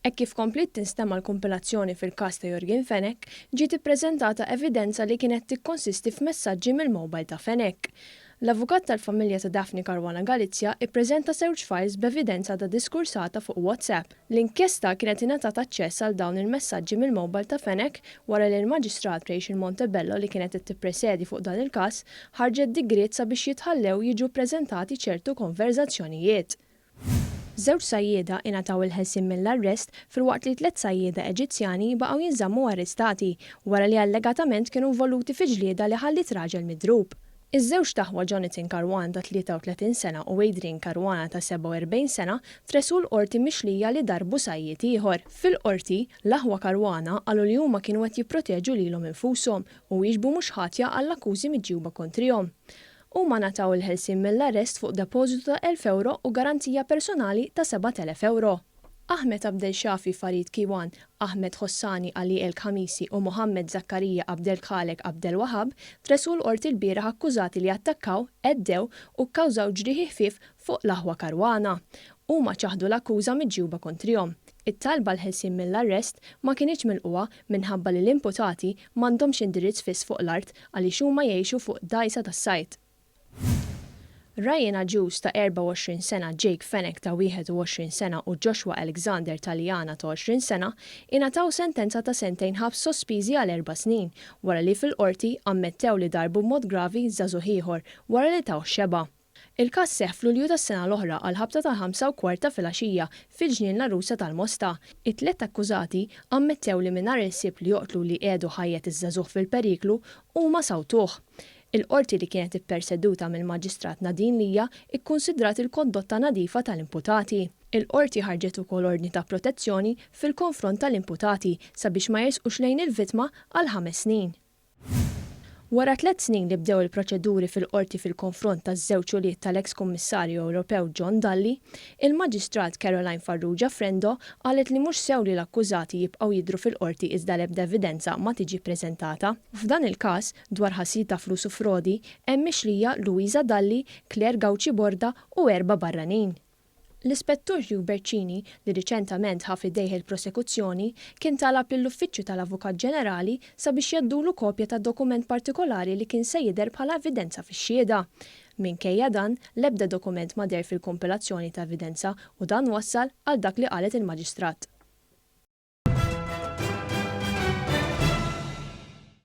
Hekk kif komplit tinstema l-kompilazzjoni fil-każ ta' Jorgen Fenech, ġiet ippreżentata evidenza li kienet tikkonsisti f'messaġġi mill-mobile ta' Fenech. L-avukat tal-familja ta' Daphne Caruana Galizia ippreżenta żewġ files b'evidenza ta' diskursata fuq WhatsApp. L-inkjesta kienet ingħatat aċċess għal dawn il-messaġġi mill-mobile ta' Fenech wara li l-Maġistrat Rachel Montebello li kienet tippresedi fuq dan il-każ ħarġet digriet sabiex jitħallew jiġu ppreżentati ċertu konverżazzjonijiet. Żewġ sajjieda ingħataw il-ħelsien mill-arrest filwaqt li 3 sajjieda Eġizzjani baqgħu jinżammu arrestati wara li allegatament kienu involuti fi ġlieda li ħallit raġel midrub. Iż-żewġ taħwa Jonathan Caruana ta' 33 sena u Adrian Caruana ta' 47 sena tressu l-qorti mixlija li darbu sajjied ieħor. Fil-qorti, l-aħwa Caruana qalu li huma kienu qed jipproteġu lilhom infushom u jiġbu mhux ħatja għall-akkużi miġjuba kontrihom. Huma nataw il-ħelsien mill-arrest fuq depożitu ta' 1,000 euro u garantija personali ta' 7,000 euro. Ahmed Abdel Shafi Farid Kiwan, Ahmed Hossani Ali El Khamisi u Mohammed Zakkarija Abdel Khalek Abdel Wahab tressu l-qorti l-bieraħ akkużati li attakkaw, eddew u kkawżaw ġrieħi ħfief fuq l-aħwa Caruana. Huma ċaħdu l-akkuża miġjuba kontrihom. It-talba l-ħelsien mill-arrest ma kienx milquha minħabba li l-imputati m'għandhomx indirizz fiss fuq l-art għaliex huma jgħixu fuq dgħajsa tas-sajt. Ryan Aġus ta' 24 sena, Jake Fenech ta' 21 sena u Joshua Alexander Taljana ta' 20 sena ingħataw sentenza ta' 2 snin ħabs sospiżi għal 4 snin wara li fil-qorti ammettew li darbu b'mod gravi żagħżugħ ieħor wara li taw xeba. Il-każ seħħ f'Lulju tas-sena l-oħra għal ħabta ta' 5:15 fil-għaxija fil-ġnien Larusa tal-Mosta. It-tliet akkużati ammettew li mingħajr il-ħsieb li joqtlu li qiegħdu ħajjet iż-żagħżugħ fil-periklu huma sawtuh. Il-qorti li kienet ipperseduta mill-Maġistrat Nadine Lija ikkunsidrat il-kondotta nadifa tal-imputati. Il-qorti ħarġet ukoll ordni ta' protezzjoni fil-konfront tal-imputati sabiex ma jersqux lejn il-vittma għal 5 snin. Wara 3 snin li bdew il-proċeduri fil-qorti fil-konfront taż-żewġ ulied tal-eks Kummissarju Ewropew John Dalli, il-Maġistrat Caroline Farrugia Frendo qalet li mhux sew li l-akkużati jibqgħu jidhru fil-qorti iżda l-ebda evidenza ma tiġi ppreżentata. F'dan il-każ dwar ħasil ta' flus u frodi hemm mixlija Luisa Dalli, Claire Gauci Borda u 4 barranin. L-Ispettur Hugh Bercini li riċentament ħaf idejh il-prosekuzzjoni kien talab lill-Uffiċċju tal-Avukat Ġenerali sabiex jaddulu kopja ta' dokument partikolari li kien se jidher bħala evidenza fix-xhieda. Minkejja dan, l-ebda dokument ma der fil-kompilazzjoni ta' evidenza u dan wassal għal dak li qalet il-Maġistrat.